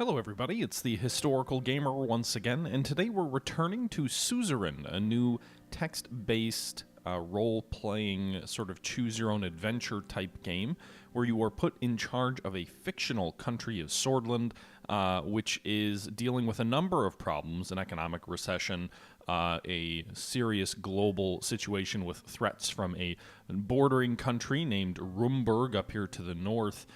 Hello everybody, it's the Historical Gamer once again, and today we're returning to Suzerain, a new text-based role-playing sort of choose-your-own-adventure type game, where you are put in charge of a fictional country of Sordland, which is dealing with a number of problems: an economic recession, a serious global situation with threats from a bordering country named Rumburg up here to the north,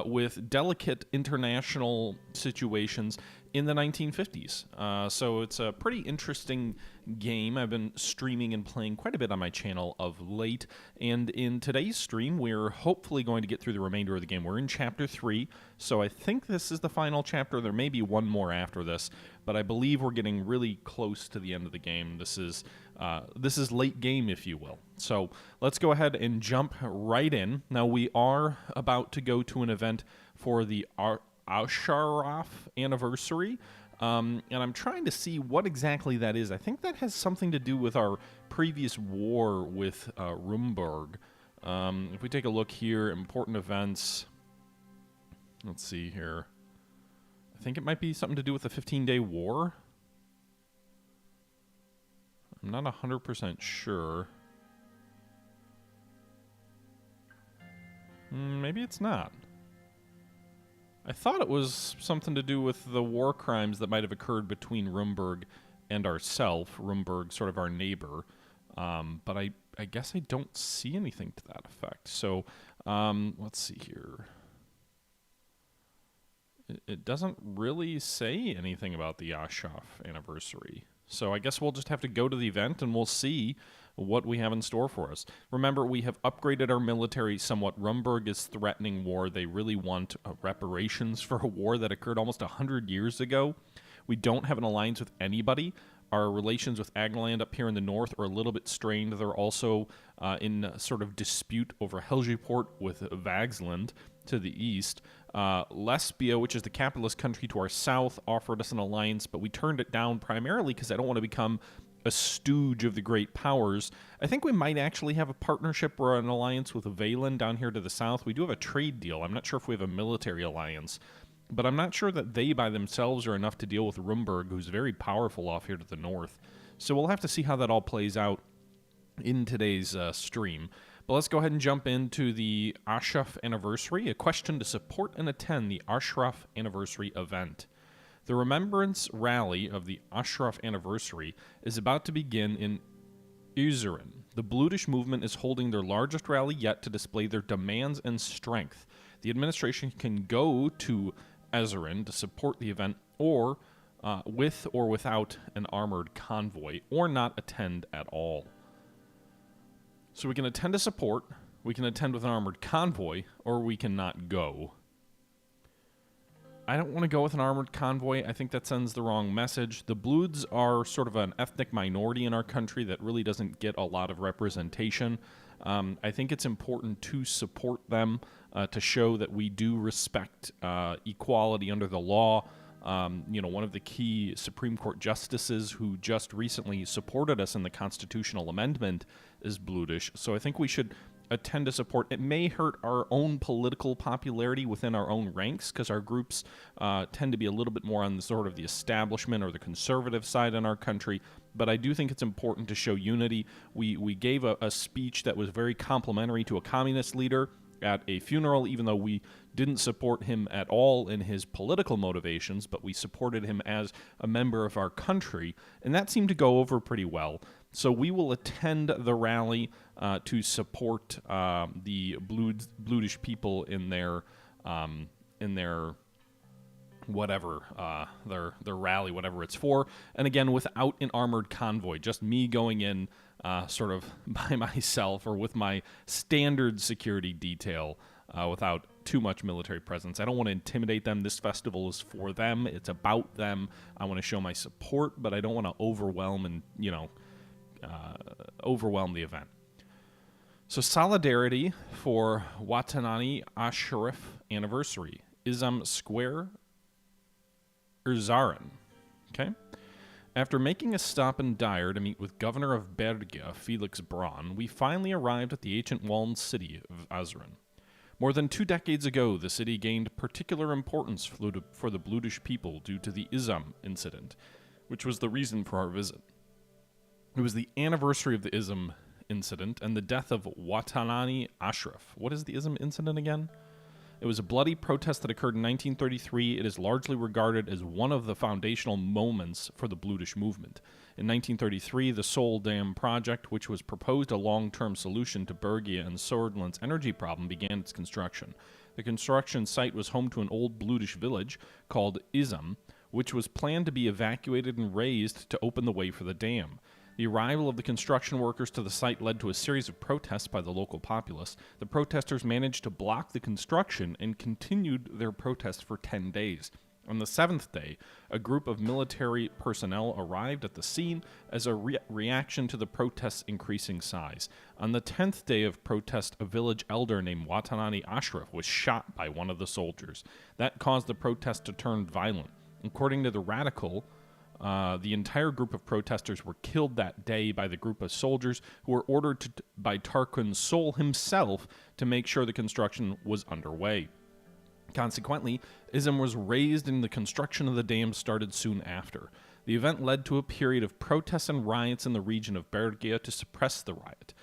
with delicate international situations in the 1950s. So it's a pretty interesting game. I've been streaming and playing quite a bit on my channel of late, and in today's stream, we're hopefully going to get through the remainder of the game. We're in Chapter 3, so I think this is the final chapter. There may be one more after this, but I believe we're getting really close to the end of the game. This is late game, if you will. So let's go ahead and jump right in. Now, we are about to go to an event for the Auscharov anniversary, and I'm trying to see what exactly that is. I think that has something to do with our previous war with Rumburg. If we take a look here, important events, let's see here. I think it might be something to do with the 15-day war. I'm not 100% sure. Maybe it's not. I thought it was something to do with the war crimes that might have occurred between Rumburg and ourselves. Rumburg, sort of our neighbor. But I guess I don't see anything to that effect. So let's see here. It doesn't really say anything about the Auscharov anniversary. So I guess we'll just have to go to the event and we'll see what we have in store for us. Remember, we have upgraded our military somewhat. Rumburg is threatening war. They really want reparations for a war that occurred almost 100 years ago. We don't have an alliance with anybody. Our relations with Agland up here in the north are a little bit strained. They're also in sort of dispute over Helgeport with Vagsland to the east. Lesbia, which is the capitalist country to our south, offered us an alliance, but we turned it down primarily because I don't want to become a stooge of the great powers. I think we might actually have a partnership or an alliance with Valen down here to the south. We do have a trade deal. I'm not sure if we have a military alliance, but I'm not sure that they by themselves are enough to deal with Rumburg, who's very powerful off here to the north. So we'll have to see how that all plays out in today's stream. But let's go ahead and jump into the Auscharov anniversary, a question to support and attend the Auscharov anniversary event. The remembrance rally of the Auscharov anniversary is about to begin in Azerin. The Blutish movement is holding their largest rally yet to display their demands and strength. The administration can go to Azerin to support the event, or with or without an armored convoy, or not attend at all. So we can attend to support, we can attend with an armored convoy, or we cannot go. I don't want to go with an armored convoy. I think that sends the wrong message. The Bloods are sort of an ethnic minority in our country that really doesn't get a lot of representation. I think it's important to support them, to show that we do respect equality under the law. One of the key Supreme Court justices who just recently supported us in the constitutional amendment is Blutish, so I think we should attend to support. It may hurt our own political popularity within our own ranks, because our groups tend to be a little bit more on the sort of the establishment or the conservative side in our country, but I do think it's important to show unity. We gave a speech that was very complimentary to a communist leader at a funeral, even though we didn't support him at all in his political motivations, but we supported him as a member of our country, and that seemed to go over pretty well. So we will attend the rally to support the Blutish people in their whatever, their rally, whatever it's for. And again, without an armored convoy, just me going in sort of by myself or with my standard security detail without too much military presence. I don't want to intimidate them. This festival is for them. It's about them. I want to show my support, but I don't want to overwhelm and, overwhelm the event. So solidarity for Watanani Auscharov anniversary. Isam Square Azerin. Okay? After making a stop in Dyer to meet with Governor of Bergia, Felix Braun, we finally arrived at the ancient walled city of Azerin. More than 2 decades ago, the city gained particular importance for the Bludish people due to the Izum incident, which was the reason for our visit. It was the anniversary of the Izum incident and the death of Watanani Ashraf. What is the Izum incident again? It was a bloody protest that occurred in 1933. It is largely regarded as one of the foundational moments for the Bludish movement. In 1933, the Seoul Dam Project, which was proposed a long-term solution to Bergia and Swordland's energy problem, began its construction. The construction site was home to an old Bludish village called Izum, which was planned to be evacuated and razed to open the way for the dam. The arrival of the construction workers to the site led to a series of protests by the local populace. The protesters managed to block the construction and continued their protest for 10 days. On the 7th day, a group of military personnel arrived at the scene as a reaction to the protest's increasing size. On the 10th day of protest, a village elder named Watanani Ashraf was shot by one of the soldiers. That caused the protest to turn violent. According to the Radical, the entire group of protesters were killed that day by the group of soldiers who were ordered by Tarquin Sol himself to make sure the construction was underway. Consequently, Izum was razed and the construction of the dam started soon after. The event led to a period of protests and riots in the region of Bergia to suppress the riot.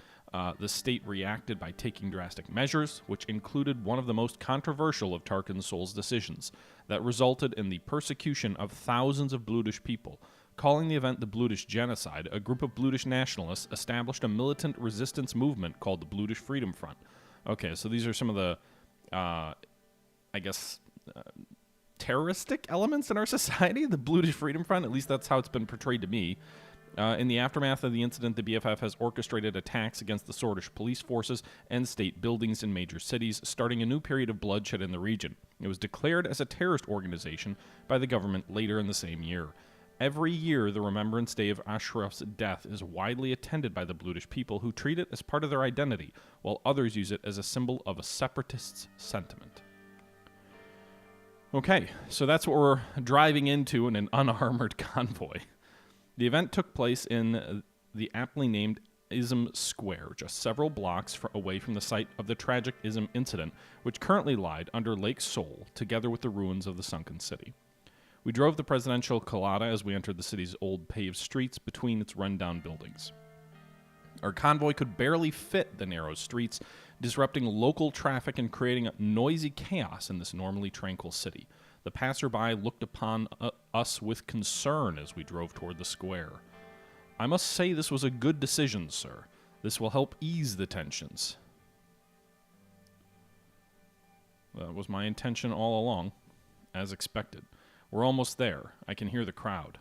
The state reacted by taking drastic measures, which included one of the most controversial of Tarquin Sol's decisions, that resulted in the persecution of thousands of Bludish people. Calling the event the Bludish Genocide, a group of Bludish nationalists established a militant resistance movement called the Bludish Freedom Front. Okay, so these are some of the, terroristic elements in our society, the Bludish Freedom Front, at least that's how it's been portrayed to me. In the aftermath of the incident, the BFF has orchestrated attacks against the Swordlish police forces and state buildings in major cities, starting a new period of bloodshed in the region. It was declared as a terrorist organization by the government later in the same year. Every year, the Remembrance Day of Ashraf's death is widely attended by the Bludish people, who treat it as part of their identity, while others use it as a symbol of a separatist's sentiment. Okay, so that's what we're driving into in an unarmored convoy. The event took place in the aptly named Izum Square, just several blocks away from the site of the tragic Izum incident, which currently lied under Lake Seoul, together with the ruins of the sunken city. We drove the presidential colada as we entered the city's old paved streets between its rundown buildings. Our convoy could barely fit the narrow streets, disrupting local traffic and creating noisy chaos in this normally tranquil city. The passerby looked upon us with concern as we drove toward the square. I must say this was a good decision, sir. This will help ease the tensions. That was my intention all along, as expected. We're almost there. I can hear the crowd.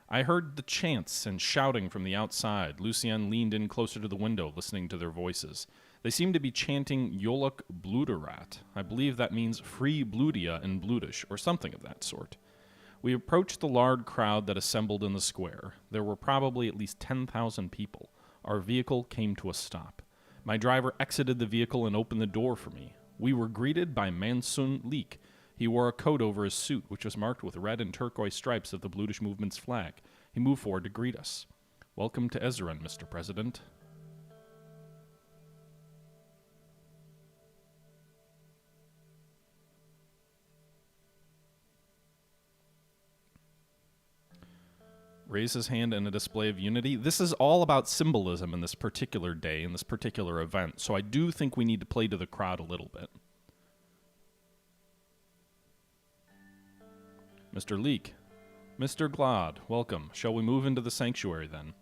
I heard the chants and shouting from the outside. Lucien leaned in closer to the window, listening to their voices. They seemed to be chanting Yoluk Bluderat. I believe that means free Bludia in Bludish, or something of that sort. We approached the large crowd that assembled in the square. There were probably at least 10,000 people. Our vehicle came to a stop. My driver exited the vehicle and opened the door for me. We were greeted by Mansun Leek. He wore a coat over his suit, which was marked with red and turquoise stripes of the Bludish movement's flag. He moved forward to greet us. Welcome to Azerin, Mr. President. Raise his hand in a display of unity. This is all about symbolism in this particular day, in this particular event, so I do think we need to play to the crowd a little bit. Mr. Leek. Mr. Glad, welcome. Shall we move into the sanctuary, then?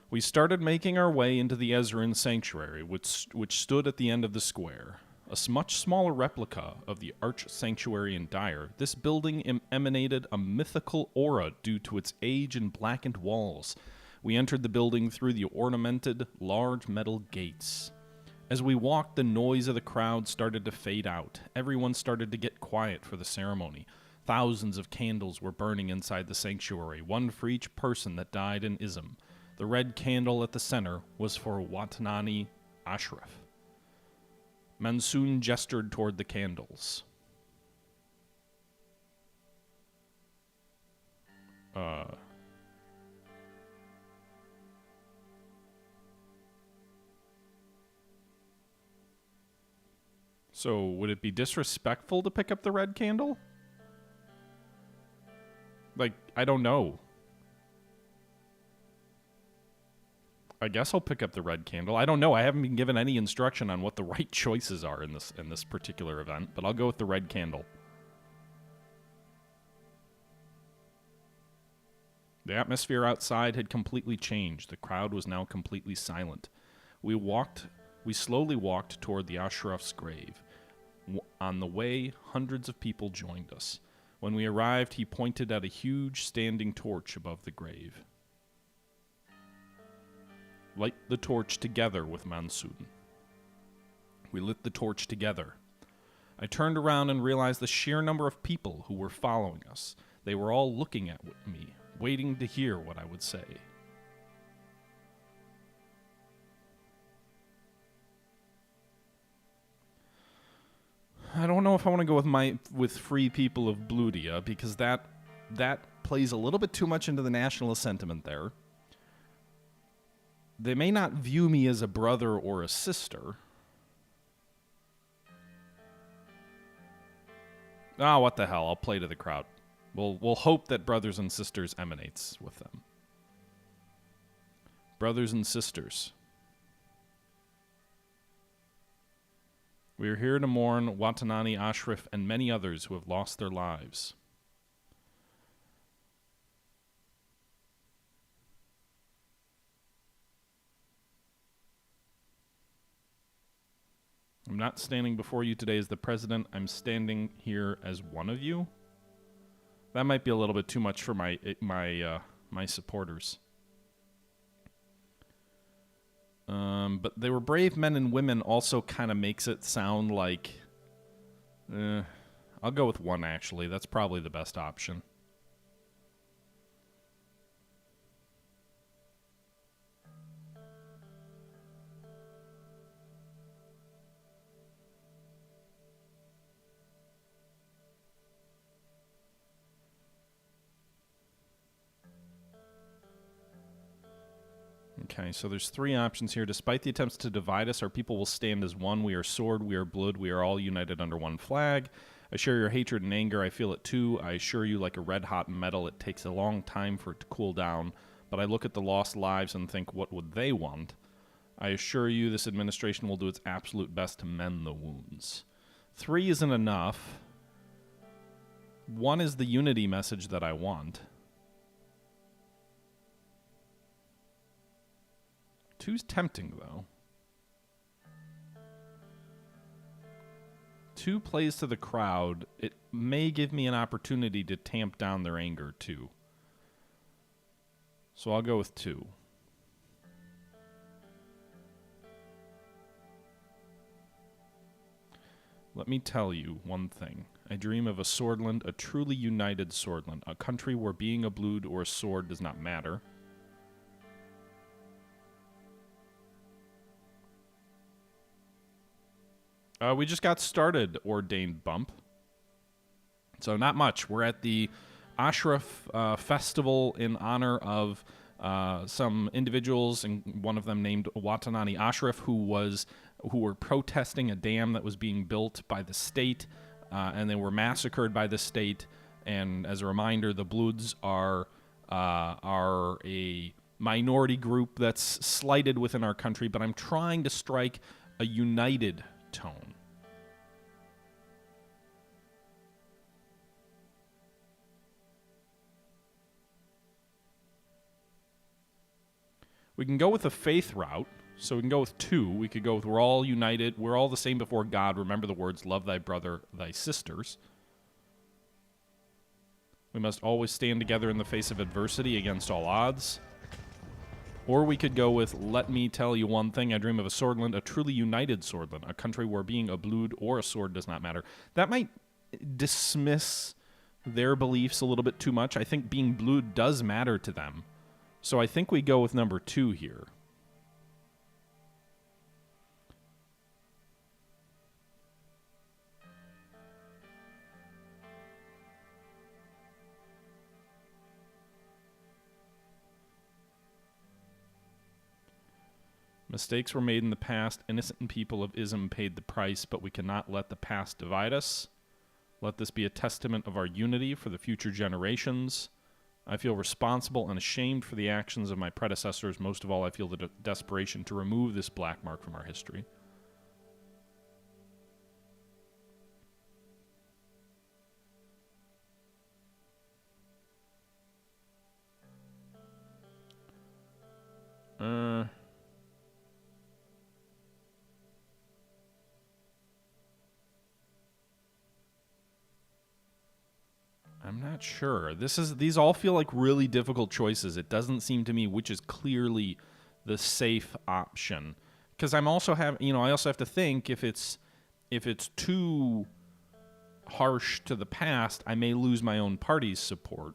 We started making our way into the Azerin sanctuary, which stood at the end of the square. A much smaller replica of the Arch Sanctuary in Dire, this building emanated a mythical aura due to its age and blackened walls. We entered the building through the ornamented, large metal gates. As we walked, the noise of the crowd started to fade out. Everyone started to get quiet for the ceremony. Thousands of candles were burning inside the sanctuary, one for each person that died in Izum. The red candle at the center was for Watanani Ashraf. Mansun gestured toward the candles. So, would it be disrespectful to pick up the red candle? Like, I don't know. I guess I'll pick up the red candle. I don't know. I haven't been given any instruction on what the right choices are in this particular event, but I'll go with the red candle. The atmosphere outside had completely changed. The crowd was now completely silent. We slowly walked toward the Aucharov's grave. On the way, hundreds of people joined us. When we arrived, he pointed at a huge standing torch above the grave. Light the torch together with Monsoon. We lit the torch together. I turned around and realized the sheer number of people who were following us. They were all looking at me, waiting to hear what I would say. I don't know if I want to go with Free People of Bludia, because that plays a little bit too much into the nationalist sentiment there. They may not view me as a brother or a sister. Ah, what the hell? I'll play to the crowd. We'll hope that brothers and sisters emanates with them. Brothers and sisters. We are here to mourn Watanabe Ashraf and many others who have lost their lives. I'm not standing before you today as the president. I'm standing here as one of you. That might be a little bit too much for my supporters. But they were brave men and women also kind of makes it sound like... I'll go with one, actually. That's probably the best option. Okay, so there's three options here. Despite the attempts to divide us, our people will stand as one. We are sword, we are blood, we are all united under one flag. I share your hatred and anger, I feel it too. I assure you, like a red-hot metal, it takes a long time for it to cool down. But I look at the lost lives and think, what would they want? I assure you, this administration will do its absolute best to mend the wounds. 3 isn't enough. 1 is the unity message that I want. 2's tempting, though. 2 plays to the crowd. It may give me an opportunity to tamp down their anger, too. So I'll go with 2. Let me tell you one thing. I dream of a Swordland, a truly united Swordland, a country where being a blood or a sword does not matter. We just got started, ordained bump. So not much. We're at the Auscharov festival in honor of some individuals, and one of them named Watanabe Ashraf, who were protesting a dam that was being built by the state, and they were massacred by the state. And as a reminder, the Bloods are a minority group that's slighted within our country, but I'm trying to strike a united tone. We can go with a faith route, so we can go with 2. We could go with we're all united, we're all the same before God. Remember the words, love thy brother, thy sisters. We must always stand together in the face of adversity against all odds. Or we could go with, let me tell you one thing, I dream of a Swordland, a truly united Swordland, a country where being a blood or a sword does not matter. That might dismiss their beliefs a little bit too much. I think being blood does matter to them. So I think we go with number 2 here. Mistakes were made in the past. Innocent people of ism paid the price, but we cannot let the past divide us. Let this be a testament of our unity for the future generations. I feel responsible and ashamed for the actions of my predecessors. Most of all, I feel the desperation to remove this black mark from our history. I'm not sure. These all feel like really difficult choices. It doesn't seem to me which is clearly the safe option. Because I also have to think if it's too harsh to the past, I may lose my own party's support.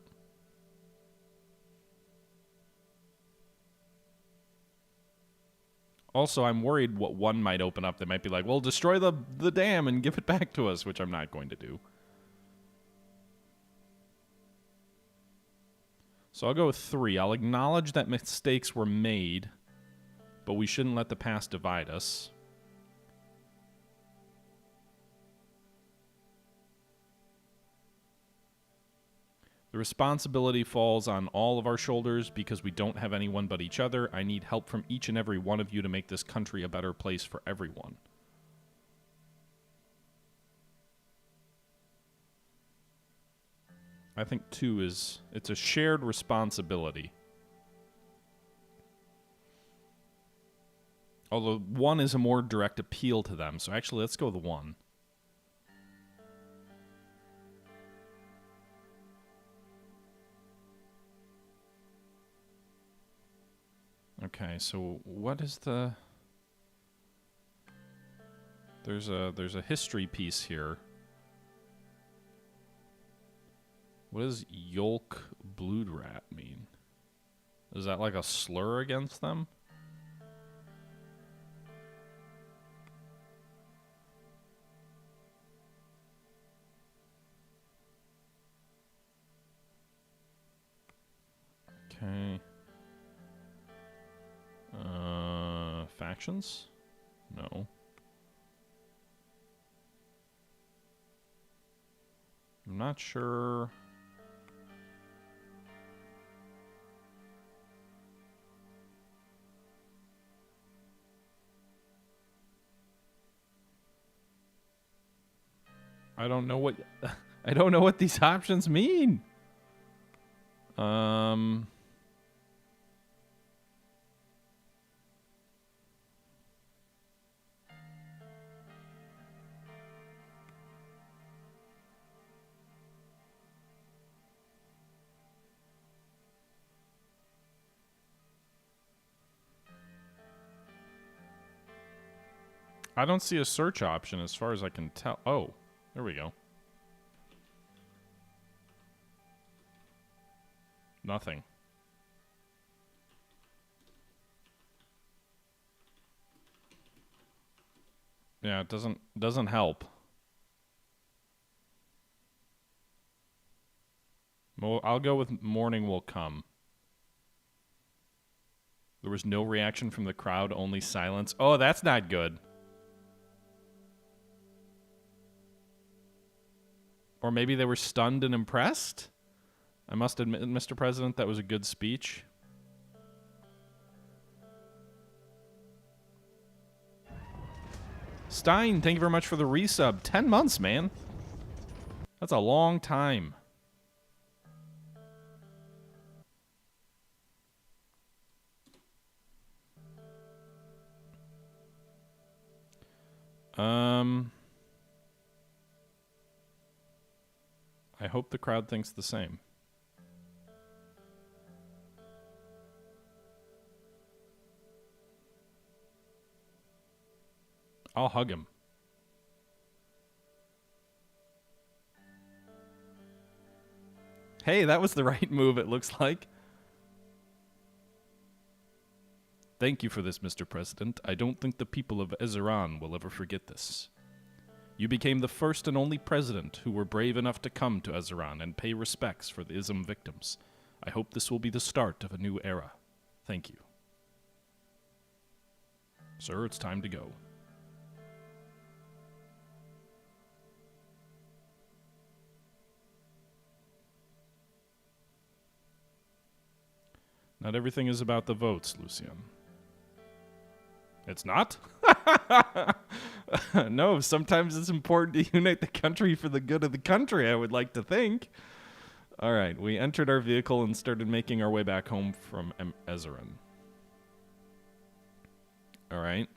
Also, I'm worried what one might open up. They might be like, well, destroy the dam and give it back to us, which I'm not going to do. So I'll go with 3. I'll acknowledge that mistakes were made, but we shouldn't let the past divide us. The responsibility falls on all of our shoulders because we don't have anyone but each other. I need help from each and every one of you to make this country a better place for everyone. I think 2 it's a shared responsibility. Although 1 is a more direct appeal to them, so actually let's go with 1. Okay, so what is the... There's a history piece here. What does Yolk Bloodrat mean? Is that like a slur against them? Okay. Factions? No. I'm not sure. I don't know what these options mean. I don't see a search option as far as I can tell. Oh, there we go. Nothing. Yeah, it doesn't help. Well, I'll go with morning will come. There was no reaction from the crowd, only silence. Oh, that's not good. Or maybe they were stunned and impressed? I must admit, Mr. President, that was a good speech. Stein, thank you very much for the resub. 10 months, man. That's a long time. I hope the crowd thinks the same. I'll hug him. Hey, that was the right move, it looks like. Thank you for this, Mr. President. I don't think the people of Azerin will ever forget this. You became the first and only president who were brave enough to come to Azerin and pay respects for the ism victims. I hope this will be the start of a new era. Thank you. Sir, it's time to go. Not everything is about the votes, Lucien. It's not? No, sometimes it's important to unite the country for the good of the country, I would like to think. All right, we entered our vehicle and started making our way back home from Azerin. All right.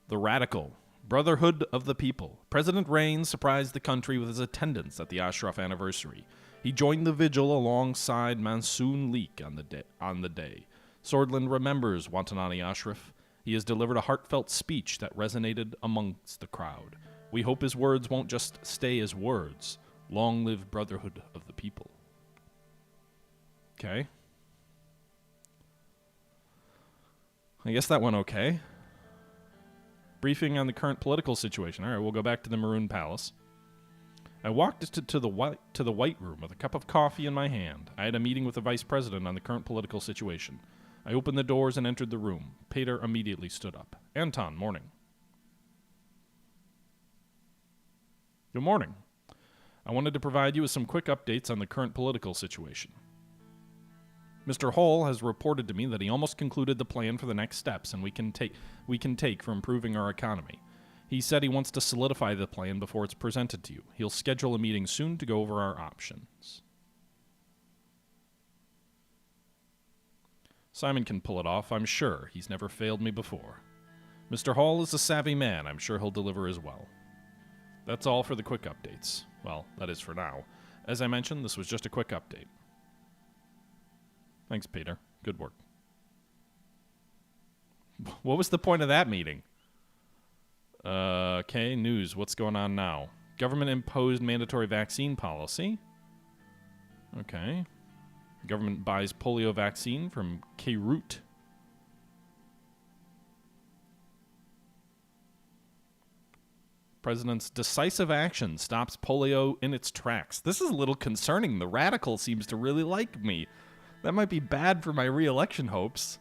The Radical. Brotherhood of the People. President Rayne surprised the country with his attendance at the Auscharov anniversary. He joined the vigil alongside Mansoon Leek on the day. Sordland remembers Watanabe Auscharov. He has delivered a heartfelt speech that resonated amongst the crowd. We hope his words won't just stay as words. Long live Brotherhood of the People. Okay. I guess that went okay. Briefing on the current political situation. All right, we'll go back to the Maroon Palace. I walked to the White Room with a cup of coffee in my hand. I had a meeting with the Vice President on the current political situation. I opened the doors and entered the room. Peter immediately stood up. Anton, morning. Good morning. I wanted to provide you with some quick updates on the current political situation. Mr. Hall has reported to me that he almost concluded the plan for the next steps and we can take for improving our economy. He said he wants to solidify the plan before it's presented to you. He'll schedule a meeting soon to go over our options. Simon can pull it off, I'm sure. He's never failed me before. Mr. Hall is a savvy man. I'm sure he'll deliver as well. That's all for the quick updates. Well, that is for now. As I mentioned, this was just a quick update. Thanks, Peter. Good work. What was the point of that meeting? Okay, news. What's going on now? Government imposed mandatory vaccine policy. Okay. Government buys polio vaccine from Keyroot. President's decisive action stops polio in its tracks. This is a little concerning. The Radical seems to really like me. That might be bad for my re-election hopes.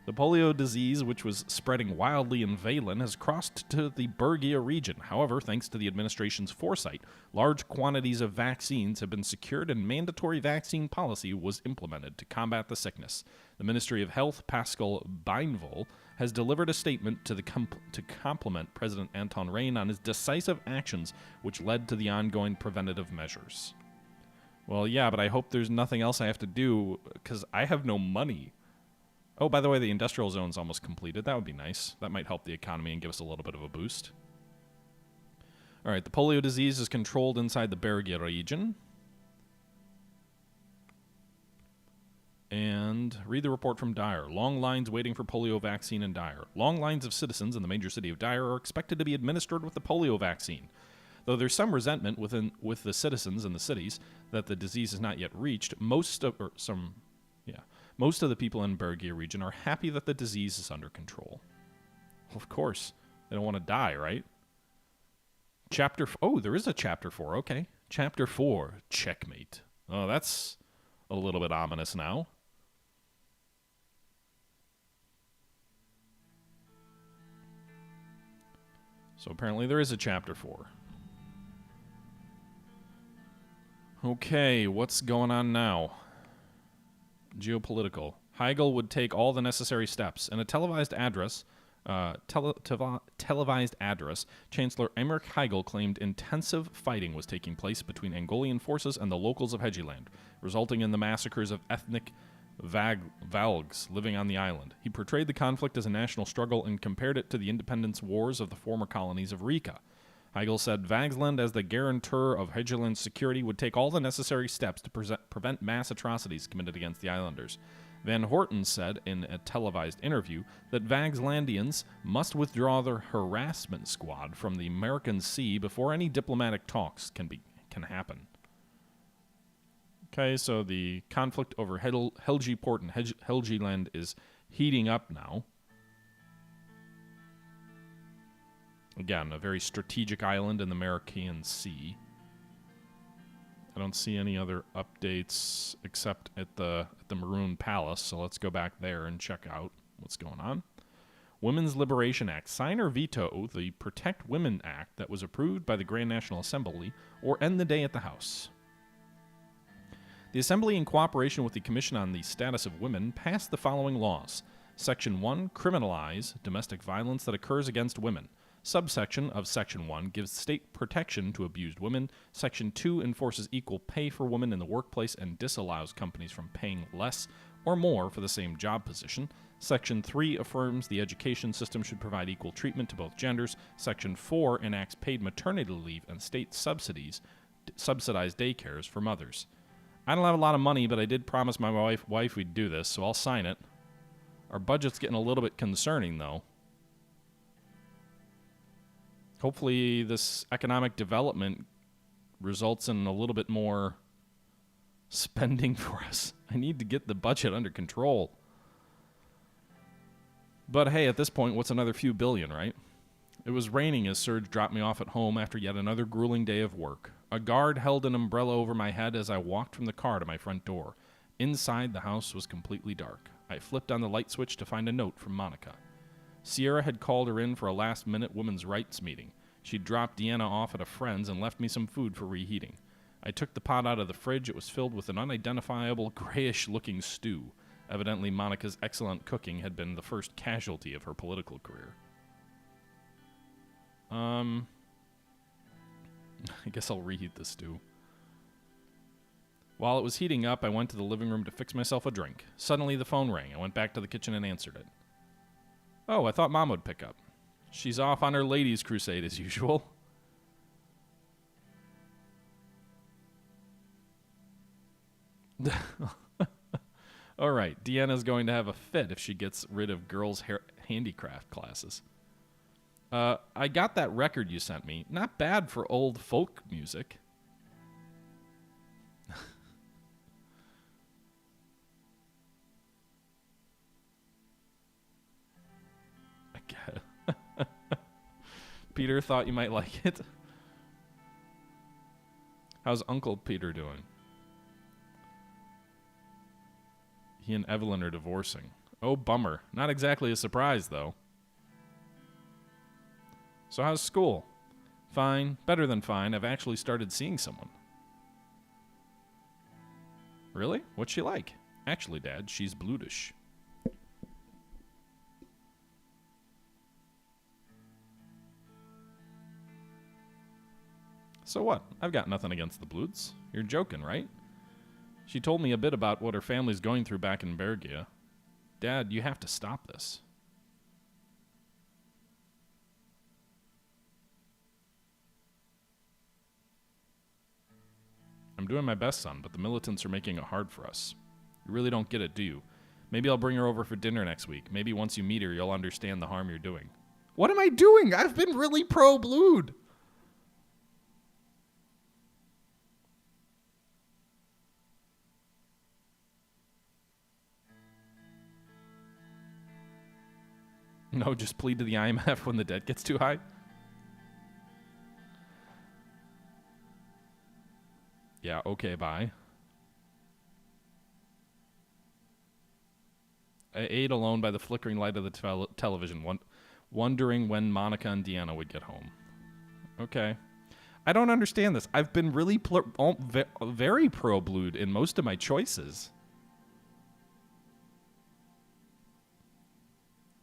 The polio disease, which was spreading wildly in Valen, has crossed to the Bergia region. However, thanks to the administration's foresight, large quantities of vaccines have been secured and mandatory vaccine policy was implemented to combat the sickness. The Ministry of Health, Pascal Beinvol, has delivered a statement to compliment President Anton Rayne on his decisive actions, which led to the ongoing preventative measures. Well, yeah, but I hope there's nothing else I have to do, because I have no money. Oh, by the way, the industrial zone's almost completed. That would be nice. That might help the economy and give us a little bit of a boost. All right, the polio disease is controlled inside the Bergia region. And read the report from Dyer. Long lines waiting for polio vaccine in Dyer. Long lines of citizens in the major city of Dyer are expected to be administered with the polio vaccine. Though there's some resentment with the citizens in the cities that the disease has not yet reached, most of the people in Bergia region are happy that the disease is under control. Well, of course. They don't want to die, right? There is a Chapter 4. Okay. Chapter 4, checkmate. Oh, that's a little bit ominous now. So apparently there is a Chapter 4. Okay, what's going on now? Geopolitical. Heigl would take all the necessary steps. In a televised address, Chancellor Emmerich Heigl claimed intensive fighting was taking place between Angolian forces and the locals of Hegeland, resulting in the massacres of ethnic Valgs living on the island. He portrayed the conflict as a national struggle and compared it to the independence wars of the former colonies of Riga. Heigl said Vagsland, as the guarantor of Hegeland's security, would take all the necessary steps to prevent mass atrocities committed against the islanders. Van Horten said in a televised interview that Vagslandians must withdraw their harassment squad from the American Sea before any diplomatic talks can happen. Okay, so the conflict over Helge Port and Helgeland is heating up now. Again, a very strategic island in the American Sea. I don't see any other updates except at the Maroon Palace, so let's go back there and check out what's going on. Women's Liberation Act. Sign or veto the Protect Women Act that was approved by the Grand National Assembly, or end the day at the House. The Assembly, in cooperation with the Commission on the Status of Women, passed the following laws. Section 1, criminalize domestic violence that occurs against women. Subsection of Section 1 gives state protection to abused women. Section 2 enforces equal pay for women in the workplace and disallows companies from paying less or more for the same job position. Section 3 affirms the education system should provide equal treatment to both genders. Section 4 enacts paid maternity leave and state subsidized daycares for mothers. I don't have a lot of money, but I did promise my wife we'd do this, so I'll sign it. Our budget's getting a little bit concerning, though. Hopefully this economic development results in a little bit more spending for us. I need to get the budget under control. But hey, at this point, what's another few billion, right? It was raining as Serge dropped me off at home after yet another grueling day of work. A guard held an umbrella over my head as I walked from the car to my front door. Inside, the house was completely dark. I flipped on the light switch to find a note from Monica. Sierra had called her in for a last-minute women's rights meeting. She'd dropped Deanna off at a friend's and left me some food for reheating. I took the pot out of the fridge. It was filled with an unidentifiable, grayish-looking stew. Evidently, Monica's excellent cooking had been the first casualty of her political career. I guess I'll reheat the stew. While it was heating up, I went to the living room to fix myself a drink. Suddenly, the phone rang. I went back to the kitchen and answered it. Oh, I thought Mom would pick up. She's off on her ladies' crusade as usual. All right, Deanna's going to have a fit if she gets rid of girls' handicraft classes. I got that record you sent me. Not bad for old folk music. Peter thought you might like it. How's Uncle Peter doing? He and Evelyn are divorcing. Oh, bummer. Not exactly a surprise, though. So how's school? Fine. Better than fine. I've actually started seeing someone. Really? What's she like? Actually, Dad, she's blutish. So what? I've got nothing against the Blutes. You're joking, right? She told me a bit about what her family's going through back in Bergia. Dad, you have to stop this. I'm doing my best, son, but the militants are making it hard for us. You really don't get it, do you? Maybe I'll bring her over for dinner next week. Maybe once you meet her, you'll understand the harm you're doing. What am I doing? I've been really pro-blued. No, just plead to the IMF when the debt gets too high. Yeah, okay, bye. I ate alone by the flickering light of the television, wondering when Monica and Deanna would get home. Okay. I don't understand this. I've been really very pro-blued in most of my choices.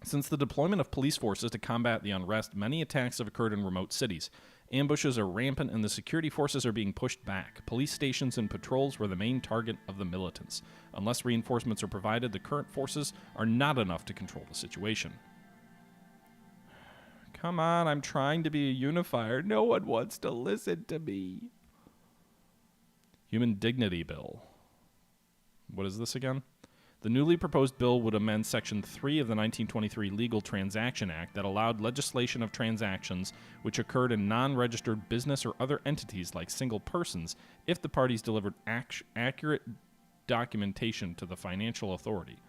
Since the deployment of police forces to combat the unrest, many attacks have occurred in remote cities. Ambushes are rampant and the security forces are being pushed back. Police stations and patrols were the main target of the militants. Unless reinforcements are provided, the current forces are not enough to control the situation. Come on, I'm trying to be a unifier. No one wants to listen to me. Human Dignity Bill. What is this again? The newly proposed bill would amend Section 3 of the 1923 Legal Transaction Act that allowed legislation of transactions which occurred in non-registered business or other entities like single persons if the parties delivered accurate documentation to the financial authority.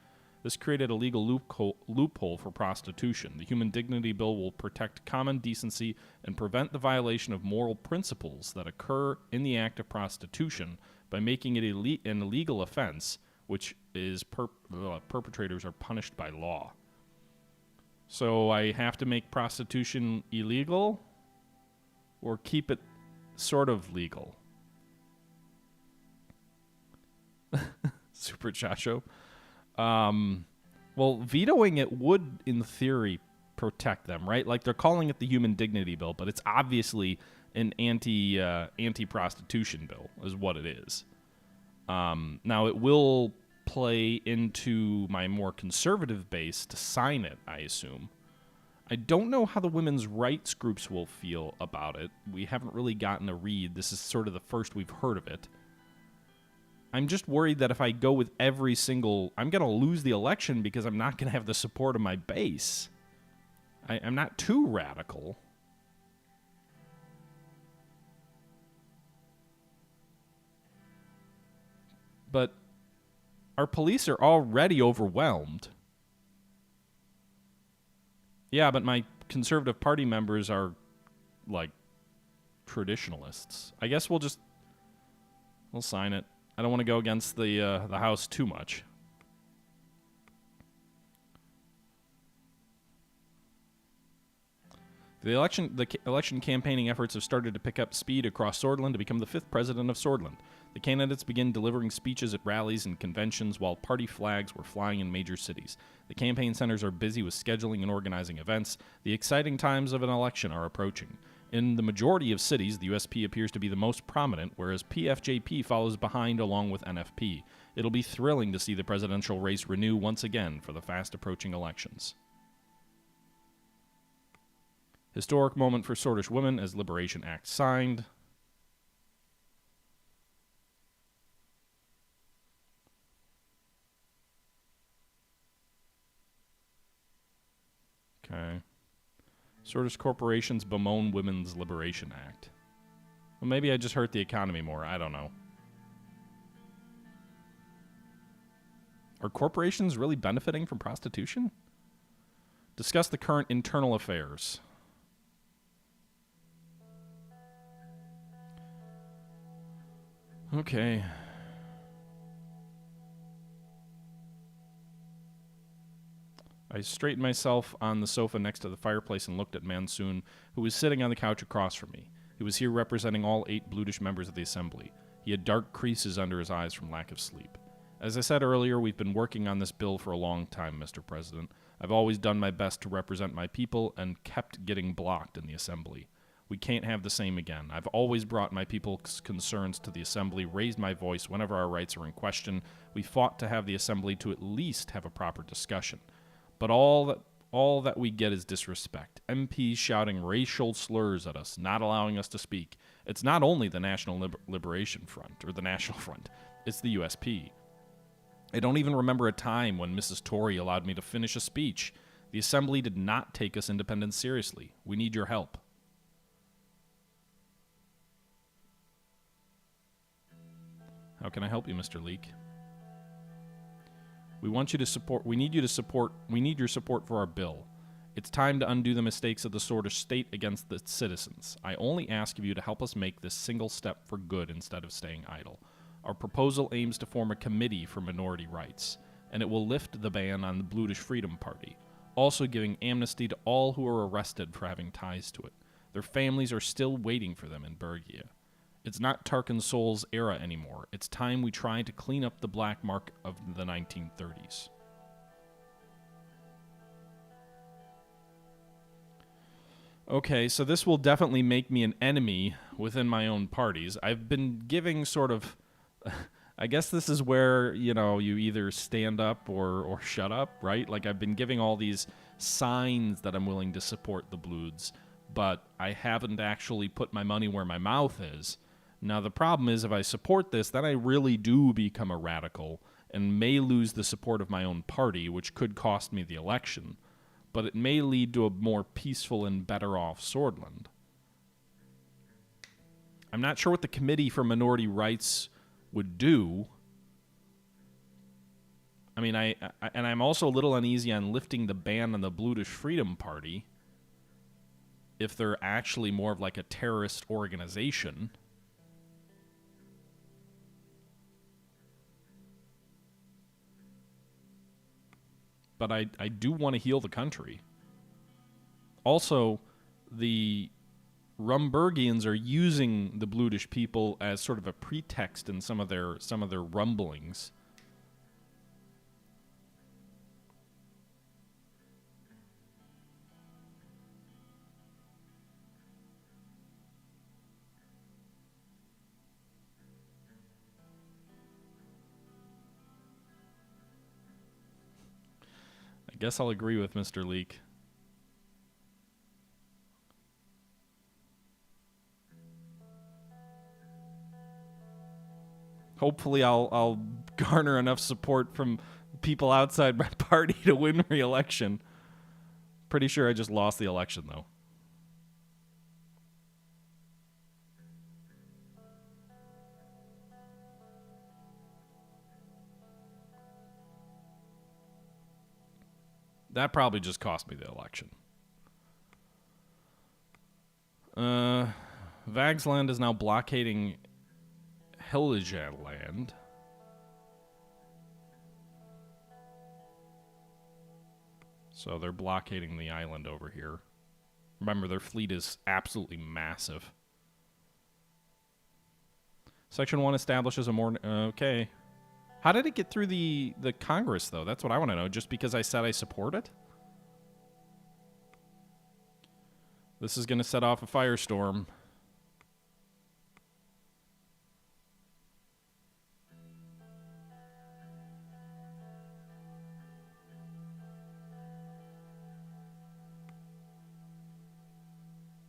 This created a legal loophole for prostitution. The Human Dignity Bill will protect common decency and prevent the violation of moral principles that occur in the act of prostitution by making it an illegal offense, which is perpetrators are punished by law. So I have to make prostitution illegal or keep it sort of legal. Super Chacho. Well, vetoing it would, in theory, protect them, right? Like, they're calling it the Human Dignity Bill, but it's obviously an anti-prostitution bill, is what it is. Now, it will play into my more conservative base to sign it, I assume. I don't know how the women's rights groups will feel about it. We haven't really gotten a read. This is sort of the first we've heard of it. I'm just worried that if I go with every single... I'm going to lose the election because I'm not going to have the support of my base. I'm not too radical. But our police are already overwhelmed. Yeah, but my Conservative Party members are, like, traditionalists. I guess we'll sign it. I don't want to go against the House too much. The election campaigning efforts have started to pick up speed across Sordland to become the 5th president of Sordland. The candidates begin delivering speeches at rallies and conventions while party flags were flying in major cities. The campaign centers are busy with scheduling and organizing events. The exciting times of an election are approaching. In the majority of cities, the USP appears to be the most prominent, whereas PFJP follows behind along with NFP. It'll be thrilling to see the presidential race renew once again for the fast-approaching elections. Historic moment for Sordish women as Liberation Act signed. Okay. Sordish corporations bemoan Women's Liberation Act. Well, maybe I just hurt the economy more. I don't know. Are corporations really benefiting from prostitution? Discuss the current internal affairs. Okay. I straightened myself on the sofa next to the fireplace and looked at Mansoon, who was sitting on the couch across from me. He was here representing all 8 Blutish members of the Assembly. He had dark creases under his eyes from lack of sleep. As I said earlier, we've been working on this bill for a long time, Mr. President. I've always done my best to represent my people and kept getting blocked in the Assembly. We can't have the same again. I've always brought my people's concerns to the Assembly, raised my voice whenever our rights are in question. We fought to have the Assembly to at least have a proper discussion. But all that we get is disrespect. MPs shouting racial slurs at us, not allowing us to speak. It's not only the National Liberation Front, or the National Front. It's the USP. I don't even remember a time when Mrs. Tory allowed me to finish a speech. The Assembly did not take us independence seriously. We need your help. How can I help you, Mr. Leak? We need your support for our bill. It's time to undo the mistakes of the Sordish state against the citizens. I only ask of you to help us make this single step for good instead of staying idle. Our proposal aims to form a committee for minority rights, and it will lift the ban on the Blutish Freedom Party, also giving amnesty to all who are arrested for having ties to it. Their families are still waiting for them in Bergia. It's not Tarkin Sol's era anymore. It's time we try to clean up the black mark of the 1930s. Okay, so this will definitely make me an enemy within my own parties. I've been giving sort of... I guess this is where, you know, you either stand up or shut up, right? Like, I've been giving all these signs that I'm willing to support the Bloods, but I haven't actually put my money where my mouth is. Now, the problem is if I support this, then I really do become a radical and may lose the support of my own party, which could cost me the election. But it may lead to a more peaceful and better off Sordland. I'm not sure what the Committee for Minority Rights would do. I mean, I'm also a little uneasy on lifting the ban on the Blutish Freedom Party if they're actually more of like a terrorist organization. But I do want to heal the country. Also, the Rumburgians are using the Blutish people as sort of a pretext in some of their rumblings. I guess I'll agree with Mr. Leak. Hopefully I'll garner enough support from people outside my party to win re-election. Pretty sure I just lost the election, though. That probably just cost me the election. Vagsland is now blockading Helgeland. So they're blockading the island over here. Remember, their fleet is absolutely massive. Section 1 establishes a more... okay. How did it get through the Congress, though? That's what I want to know. Just because I said I support it? This is going to set off a firestorm.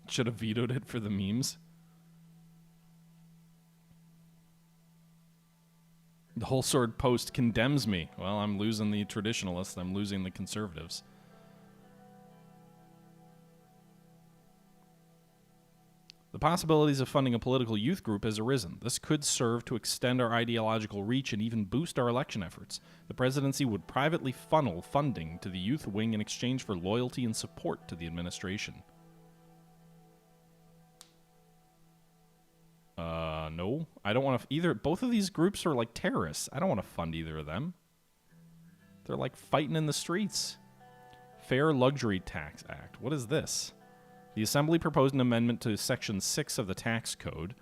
Should have vetoed it for the memes. The whole sword post condemns me. Well, I'm losing the traditionalists. I'm losing the conservatives. The possibilities of funding a political youth group has arisen. This could serve to extend our ideological reach and even boost our election efforts. The presidency would privately funnel funding to the youth wing in exchange for loyalty and support to the administration. No. I don't want to... either... both of these groups are like terrorists. I don't want to fund either of them. They're like fighting in the streets. Fair Luxury Tax Act. What is this? The Assembly proposed an amendment to Section 6 of the Tax Code.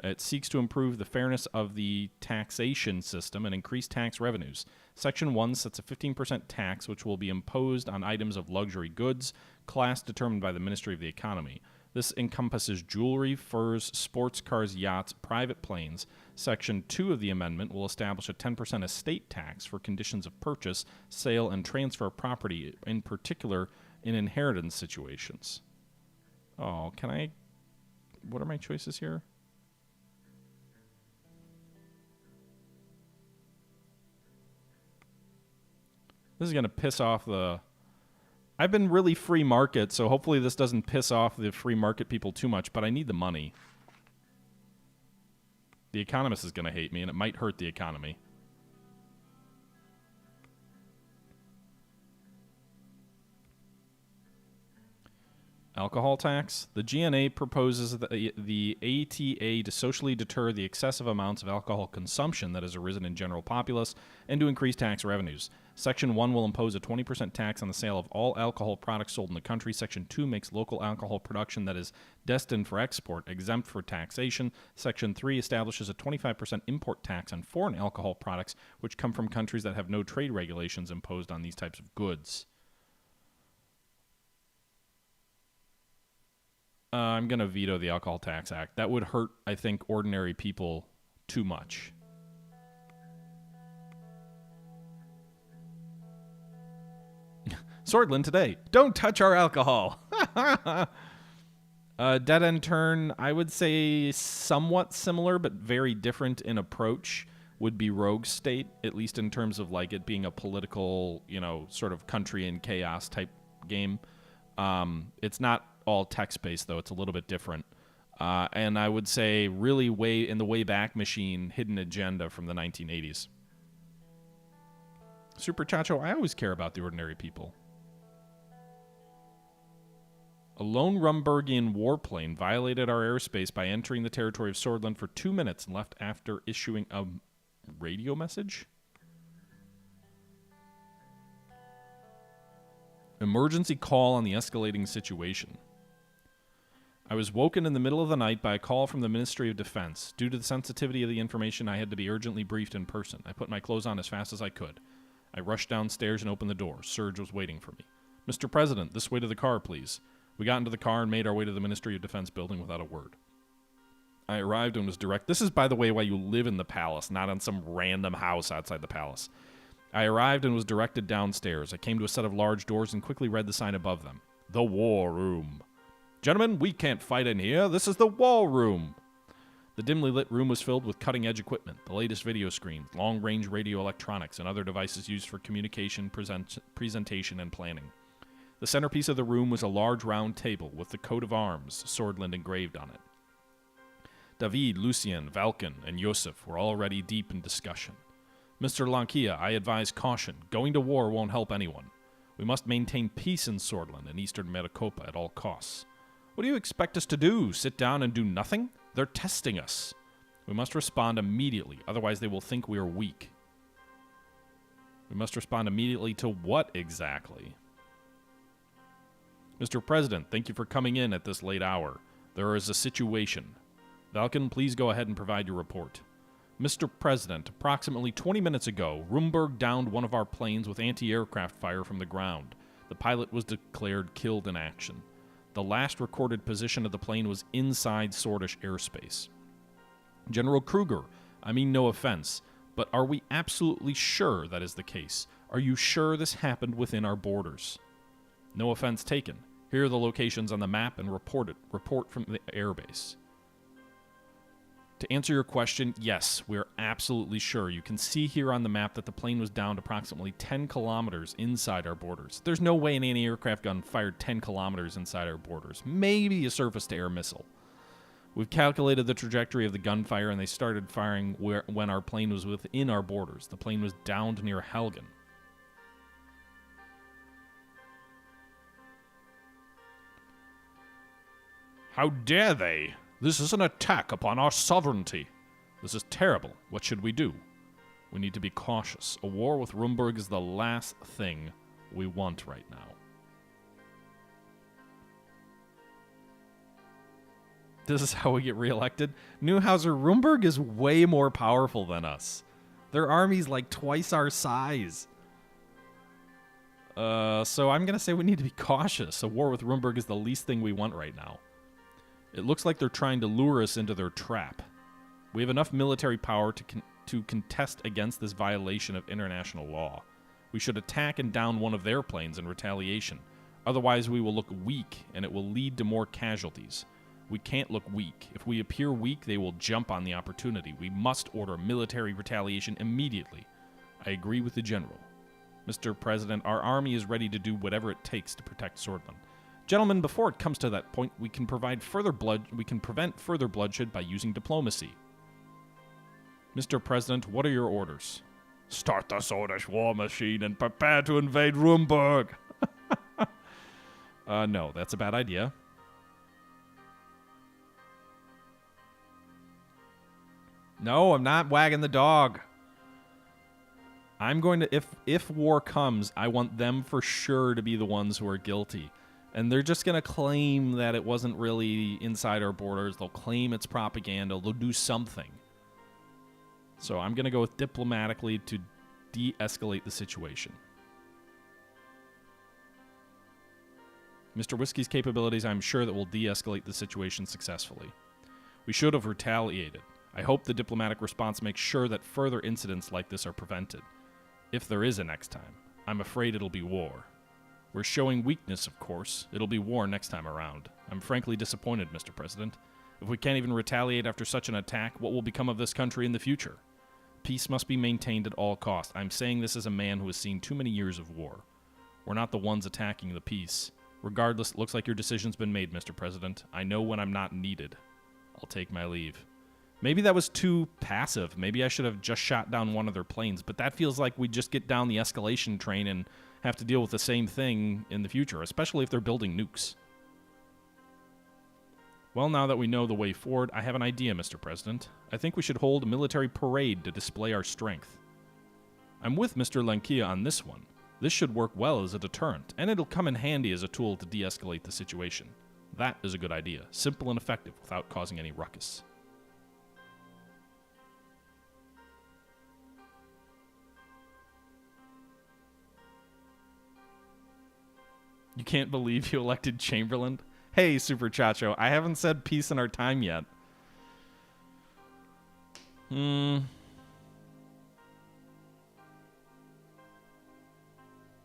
It seeks to improve the fairness of the taxation system and increase tax revenues. Section 1 sets a 15% tax which will be imposed on items of luxury goods, class determined by the Ministry of the Economy. This encompasses jewelry, furs, sports cars, yachts, private planes. Section 2 of the amendment will establish a 10% estate tax for conditions of purchase, sale, and transfer of property, in particular in inheritance situations. Oh, can I... what are my choices here? This is going to piss off the... I've been really free market, so hopefully this doesn't piss off the free market people too much, but I need the money. The Economist is going to hate me, and it might hurt the economy. Alcohol tax. The GNA proposes the ATA to socially deter the excessive amounts of alcohol consumption that has arisen in general populace and to increase tax revenues. Section 1 will impose a 20% tax on the sale of all alcohol products sold in the country. Section 2 makes local alcohol production that is destined for export exempt for taxation. Section 3 establishes a 25% import tax on foreign alcohol products which come from countries that have no trade regulations imposed on these types of goods. I'm going to veto the Alcohol Tax Act. That would hurt, I think, ordinary people too much. Swordland today. Don't touch our alcohol. Dead End Turn, I would say somewhat similar, but very different in approach, would be Rogue State, at least in terms of like it being a political, sort of country in chaos type game. It's not all text-based, though. It's a little bit different. And I would say really way in the Wayback Machine, Hidden Agenda from the 1980s. Super Chacho, I always care about the ordinary people. A lone Rumburgian warplane violated our airspace by entering the territory of Sordland for 2 minutes and left after issuing a radio message? Emergency call on the escalating situation. I was woken in the middle of the night by a call from the Ministry of Defense. Due to the sensitivity of the information, I had to be urgently briefed in person. I put my clothes on as fast as I could. I rushed downstairs and opened the door. Serge was waiting for me. Mr. President, this way to the car, please. We got into the car and made our way to the Ministry of Defense building without a word. I arrived and was direct. This is, by the way, why you live in the palace, not on some random house outside the palace. I arrived and was directed downstairs. I came to a set of large doors and quickly read the sign above them. The War Room. Gentlemen, we can't fight in here. This is the War Room. The dimly lit room was filled with cutting-edge equipment, the latest video screens, long-range radio electronics, and other devices used for communication, presentation, and planning. The centerpiece of the room was a large round table with the coat of arms, Sordland, engraved on it. David, Lucien, Valken, and Yosef were already deep in discussion. Mr. Lankia, I advise caution. Going to war won't help anyone. We must maintain peace in Sordland and eastern Maricopa at all costs. What do you expect us to do? Sit down and do nothing? They're testing us. We must respond immediately, otherwise they will think we are weak. We must respond immediately to what exactly? Mr. President, thank you for coming in at this late hour. There is a situation. Valken, please go ahead and provide your report. Mr. President, approximately 20 minutes ago, Rumberg downed one of our planes with anti-aircraft fire from the ground. The pilot was declared killed in action. The last recorded position of the plane was inside Swordish airspace. General Kruger, I mean no offense, but are we absolutely sure that is the case? Are you sure this happened within our borders? No offense taken. Here are the locations on the map and report from the airbase. To answer your question, yes, we're absolutely sure. You can see here on the map that the plane was downed approximately 10 kilometers inside our borders. There's no way an anti-aircraft gun fired 10 kilometers inside our borders. Maybe a surface-to-air missile. We've calculated the trajectory of the gunfire, and they started firing when our plane was within our borders. The plane was downed near Helgen. How dare they? This is an attack upon our sovereignty. This is terrible. What should we do? We need to be cautious. A war with Rumberg is the last thing we want right now. This is how we get reelected. Neuhauser, Rumberg is way more powerful than us. Their army's like twice our size. So I'm going to say we need to be cautious. A war with Rumberg is the least thing we want right now. It looks like they're trying to lure us into their trap. We have enough military power to contest against this violation of international law. We should attack and down one of their planes in retaliation. Otherwise, we will look weak, and it will lead to more casualties. We can't look weak. If we appear weak, they will jump on the opportunity. We must order military retaliation immediately. I agree with the general. Mr. President, our army is ready to do whatever it takes to protect Sordland. Gentlemen, before it comes to that point, we can prevent further bloodshed by using diplomacy. Mr. President, what are your orders? Start the Swordish war machine and prepare to invade Rumberg. No, that's a bad idea. No, I'm not wagging the dog. I'm going to, if war comes, I want them for sure to be the ones who are guilty. And they're just going to claim that it wasn't really inside our borders. They'll claim it's propaganda. They'll do something. So I'm going to go with diplomatically to de-escalate the situation. Mr. Whiskey's capabilities, I'm sure that will de-escalate the situation successfully. We should have retaliated. I hope the diplomatic response makes sure that further incidents like this are prevented. If there is a next time, I'm afraid it'll be war. We're showing weakness, of course. It'll be war next time around. I'm frankly disappointed, Mr. President. If we can't even retaliate after such an attack, what will become of this country in the future? Peace must be maintained at all costs. I'm saying this as a man who has seen too many years of war. We're not the ones attacking the peace. Regardless, it looks like your decision's been made, Mr. President. I know when I'm not needed. I'll take my leave. Maybe that was too passive. Maybe I should have just shot down one of their planes, but that feels like we just get down the escalation train and have to deal with the same thing in the future, especially if they're building nukes. Well, now that we know the way forward, I have an idea, Mr. President. I think we should hold a military parade to display our strength. I'm with Mr. Lankia on this one. This should work well as a deterrent, and it'll come in handy as a tool to de-escalate the situation. That is a good idea, simple and effective without causing any ruckus. You can't believe you elected Chamberlain? Hey, Super Chacho, I haven't said peace in our time yet.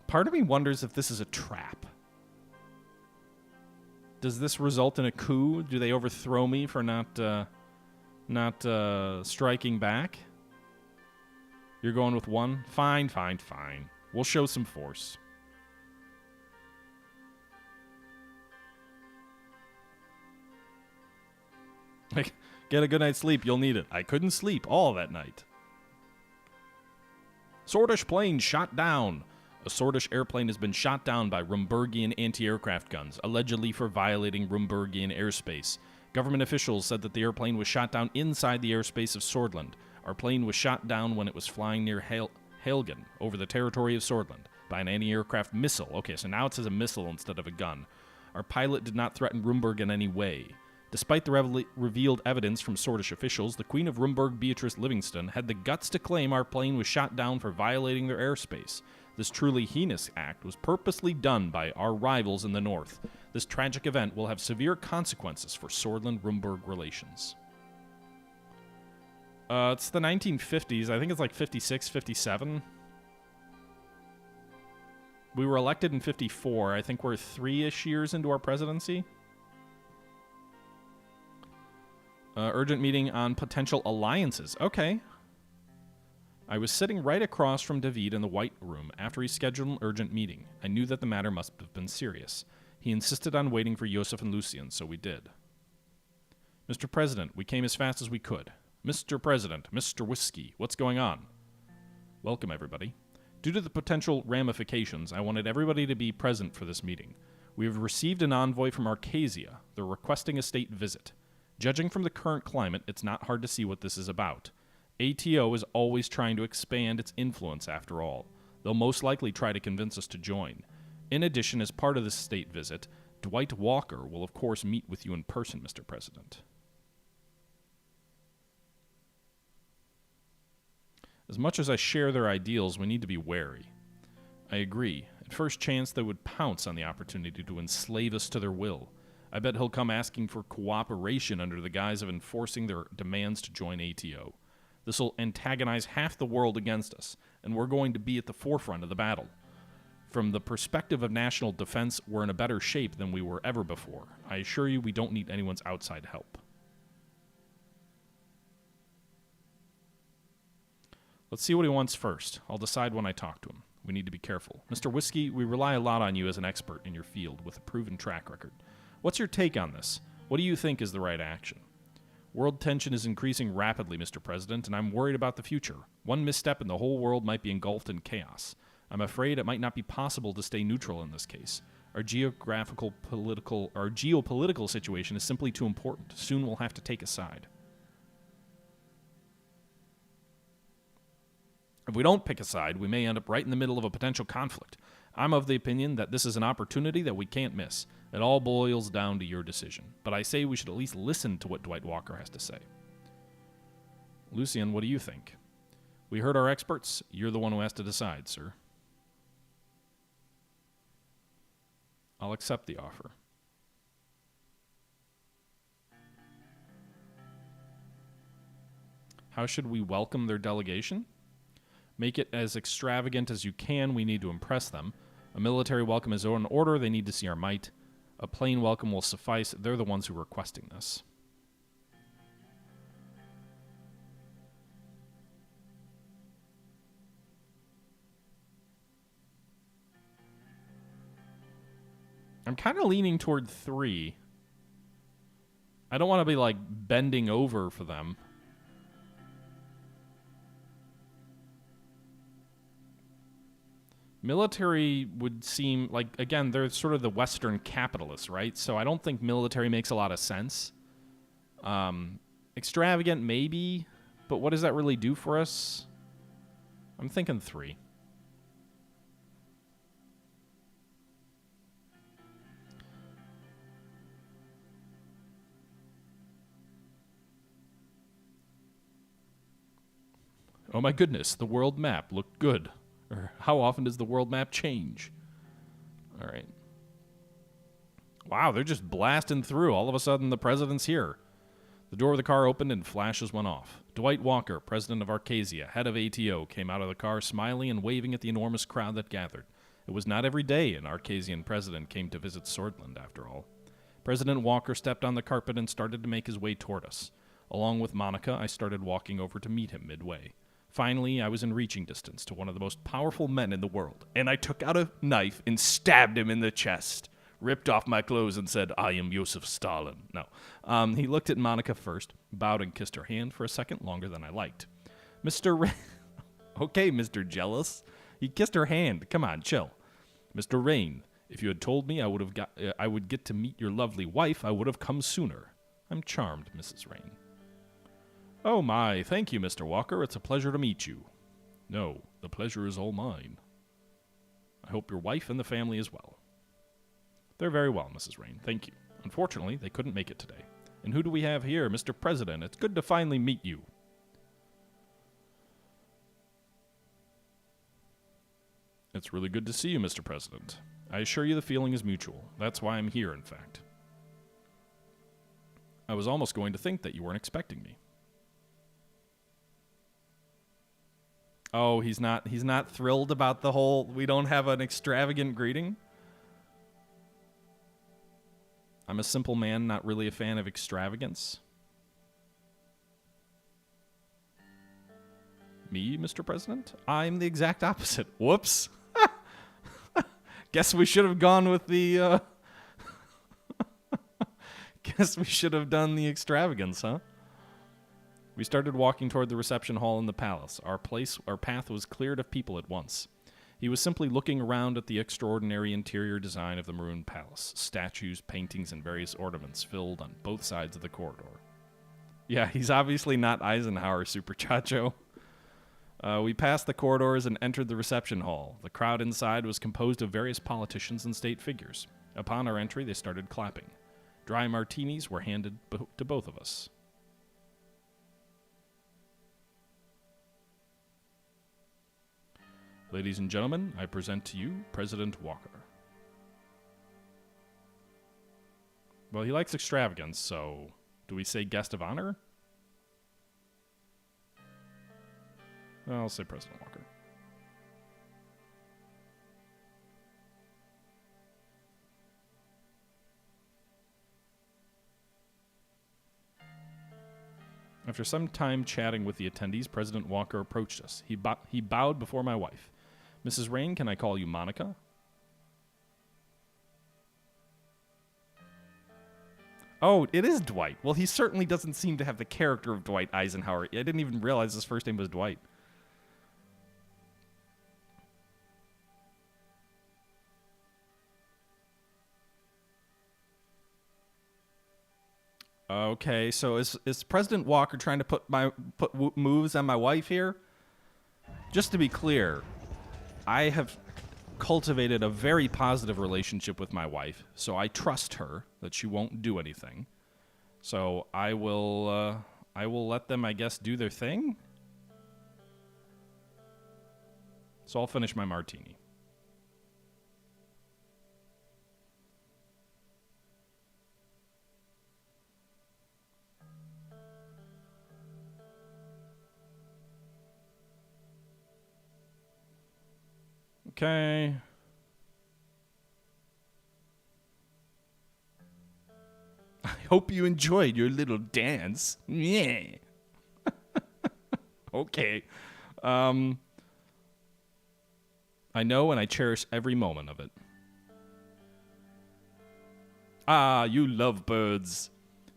Part of me wonders if this is a trap. Does this result in a coup? Do they overthrow me for not striking back? You're going with one? Fine. We'll show some force. Like, get a good night's sleep, you'll need it. I couldn't sleep all that night. Swordish plane shot down. A Swordish airplane has been shot down by Rumburgian anti-aircraft guns, allegedly for violating Rumburgian airspace. Government officials said that the airplane was shot down inside the airspace of Sordland. Our plane was shot down when it was flying near Helgen, over the territory of Sordland, by an anti-aircraft missile. Okay, so now it says a missile instead of a gun. Our pilot did not threaten Rumburg in any way. Despite the revealed evidence from Swordish officials, the Queen of Rumburg, Beatrice Livingston, had the guts to claim our plane was shot down for violating their airspace. This truly heinous act was purposely done by our rivals in the north. This tragic event will have severe consequences for Sordland-Rumburg relations. It's the 1950s. I think it's like 56, 57. We were elected in 54. I think we're 3-ish years into our presidency. Urgent meeting on potential alliances. Okay. I was sitting right across from David in the White Room after he scheduled an urgent meeting. I knew that the matter must have been serious. He insisted on waiting for Joseph and Lucien, so we did. Mr. President, we came as fast as we could. Mr. President, Mr. Whiskey, what's going on? Welcome, everybody. Due to the potential ramifications, I wanted everybody to be present for this meeting. We have received an envoy from Arcasia. They're requesting a state visit. Judging from the current climate, it's not hard to see what this is about. ATO is always trying to expand its influence, after all. They'll most likely try to convince us to join. In addition, as part of this state visit, Dwight Walker will of course meet with you in person, Mr. President. As much as I share their ideals, we need to be wary. I agree. At first chance, they would pounce on the opportunity to enslave us to their will. I bet he'll come asking for cooperation under the guise of enforcing their demands to join ATO. This will antagonize half the world against us, and we're going to be at the forefront of the battle. From the perspective of national defense, we're in a better shape than we were ever before. I assure you we don't need anyone's outside help. Let's see what he wants first. I'll decide when I talk to him. We need to be careful. Mr. Whiskey, we rely a lot on you as an expert in your field with a proven track record. What's your take on this? What do you think is the right action? World tension is increasing rapidly, Mr. President, and I'm worried about the future. One misstep and the whole world might be engulfed in chaos. I'm afraid it might not be possible to stay neutral in this case. Our geopolitical situation is simply too important. Soon we'll have to take a side. If we don't pick a side, we may end up right in the middle of a potential conflict. I'm of the opinion that this is an opportunity that we can't miss. It all boils down to your decision. But I say we should at least listen to what Dwight Walker has to say. Lucien, what do you think? We heard our experts. You're the one who has to decide, sir. I'll accept the offer. How should we welcome their delegation? Make it as extravagant as you can. We need to impress them. A military welcome is in order. They need to see our might. A plain welcome will suffice. They're the ones who are requesting this. I'm kind of leaning toward 3. I don't want to be, like, bending over for them. Military would seem like, again, they're sort of the Western capitalists, right? So I don't think military makes a lot of sense. Extravagant, maybe, but what does that really do for us? I'm thinking 3. Oh my goodness, the world map looked good. Or how often does the world map change? All right. Wow, they're just blasting through. All of a sudden, the president's here. The door of the car opened and flashes went off. Dwight Walker, president of Arcasia, head of ATO, came out of the car smiling and waving at the enormous crowd that gathered. It was not every day an Arcasian president came to visit Sordland, after all. President Walker stepped on the carpet and started to make his way toward us. Along with Monica, I started walking over to meet him midway. Finally, I was in reaching distance to one of the most powerful men in the world, and I took out a knife and stabbed him in the chest. Ripped off my clothes and said, "I am Joseph Stalin." No. He looked at Monica first, bowed and kissed her hand for a second longer than I liked. Mr. Rayne. Okay, Mr. Jealous. He kissed her hand. Come on, chill. Mr. Rayne, if you had told me I would get to meet your lovely wife, I would have come sooner. I'm charmed, Mrs. Rayne. Oh my, thank you, Mr. Walker. It's a pleasure to meet you. No, the pleasure is all mine. I hope your wife and the family as well. They're very well, Mrs. Rayne. Thank you. Unfortunately, they couldn't make it today. And who do we have here? Mr. President. It's good to finally meet you. It's really good to see you, Mr. President. I assure you the feeling is mutual. That's why I'm here, in fact. I was almost going to think that you weren't expecting me. Oh, he's not thrilled about the whole, we don't have an extravagant greeting? I'm a simple man, not really a fan of extravagance. Me, Mr. President? I'm the exact opposite. Whoops. Guess we should have gone with the, Guess we should have done the extravagance, huh? We started walking toward the reception hall in the palace. Our path was cleared of people at once. He was simply looking around at the extraordinary interior design of the Maroon Palace. Statues, paintings, and various ornaments filled on both sides of the corridor. Yeah, he's obviously not Eisenhower, Super Chacho. We passed the corridors and entered the reception hall. The crowd inside was composed of various politicians and state figures. Upon our entry, they started clapping. Dry martinis were handed to both of us. Ladies and gentlemen, I present to you President Walker. Well, he likes extravagance, so do we say guest of honor? Well, I'll say President Walker. After some time chatting with the attendees, President Walker approached us. He bowed before my wife. Mrs. Rayne, can I call you Monica? Oh, it is Dwight. Well, he certainly doesn't seem to have the character of Dwight Eisenhower. I didn't even realize his first name was Dwight. Okay, so is President Walker trying to put moves on my wife here? Just to be clear, I have cultivated a very positive relationship with my wife, so I trust her that she won't do anything. So I will let them, I guess, do their thing. So I'll finish my martini. Okay. I hope you enjoyed your little dance. Yeah. Okay. I know and I cherish every moment of it. Ah, you lovebirds.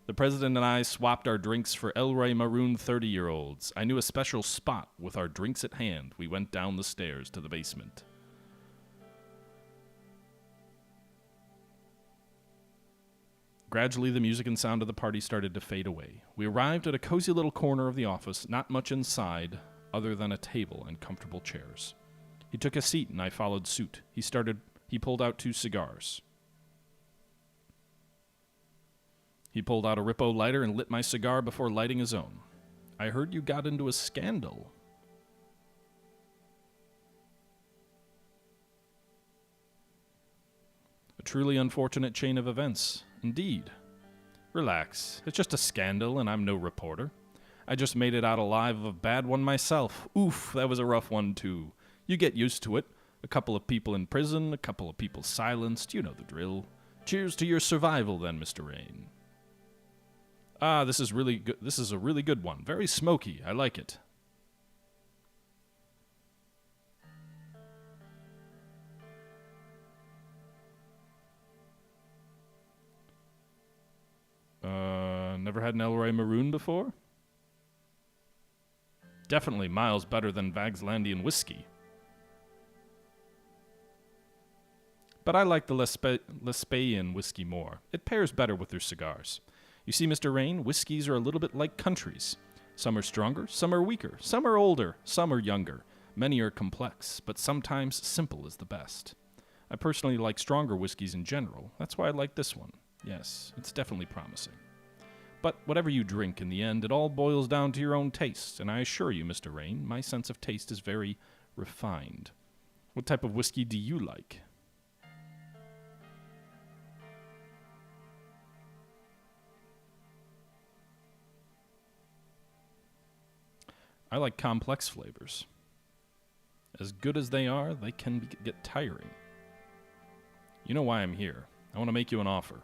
The president and I swapped our drinks for Elroy Maroon 30-year-olds. I knew a special spot with our drinks at hand. We went down the stairs to the basement. Gradually, the music and sound of the party started to fade away. We arrived at a cozy little corner of the office, not much inside other than a table and comfortable chairs. He took a seat and I followed suit. He pulled out 2 cigars. He pulled out a Rippo lighter and lit my cigar before lighting his own. I heard you got into a scandal. truly unfortunate chain of events. Indeed. Relax. It's just a scandal, and I'm no reporter. I just made it out alive of a bad one myself. Oof, that was a rough one, too. You get used to it. A couple of people in prison, a couple of people silenced. You know the drill. Cheers to your survival, then, Mr. Rayne. Ah, this is really good. This is a really good one. Very smoky. I like it. Never had an Elroy Maroon before? Definitely miles better than Vagslandian whiskey. But I like the Lesbian whiskey more. It pairs better with their cigars. You see, Mr. Rayne, whiskeys are a little bit like countries. Some are stronger, some are weaker, some are older, some are younger. Many are complex, but sometimes simple is the best. I personally like stronger whiskeys in general. That's why I like this one. Yes, it's definitely promising. But whatever you drink, in the end, it all boils down to your own taste, and I assure you, Mr. Rayne, my sense of taste is very refined. What type of whiskey do you like? I like complex flavors. As good as they are, they can get tiring. You know why I'm here. I want to make you an offer.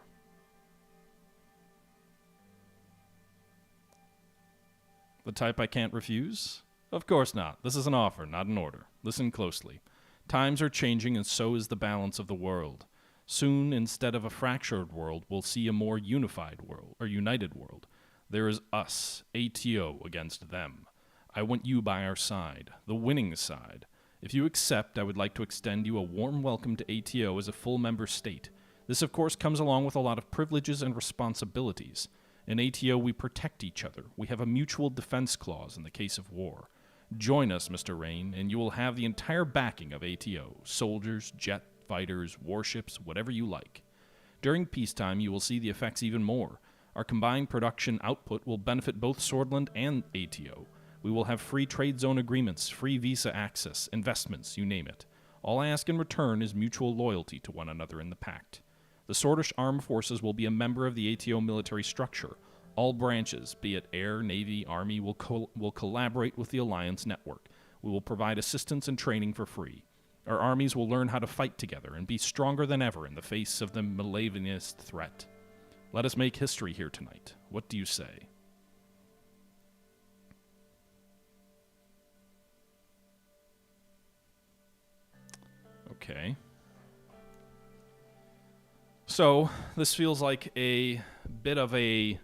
The type I can't refuse? Of course not. This is an offer, not an order. Listen closely. Times are changing, and so is the balance of the world. Soon, instead of a fractured world, we'll see a more unified world, or united world. There is us, ATO, against them. I want you by our side, the winning side. If you accept, I would like to extend you a warm welcome to ATO as a full member state. This, of course, comes along with a lot of privileges and responsibilities. In ATO, we protect each other. We have a mutual defense clause in the case of war. Join us, Mr. Rayne, and you will have the entire backing of ATO. Soldiers, jet fighters, warships, whatever you like. During peacetime, you will see the effects even more. Our combined production output will benefit both Sordland and ATO. We will have free trade zone agreements, free visa access, investments, you name it. All I ask in return is mutual loyalty to one another in the pact. The Swordish Armed Forces will be a member of the ATO military structure. All branches, be it Air, Navy, Army, will collaborate with the Alliance network. We will provide assistance and training for free. Our armies will learn how to fight together and be stronger than ever in the face of the Malavianist threat. Let us make history here tonight. What do you say? Okay. So, this feels like a bit of a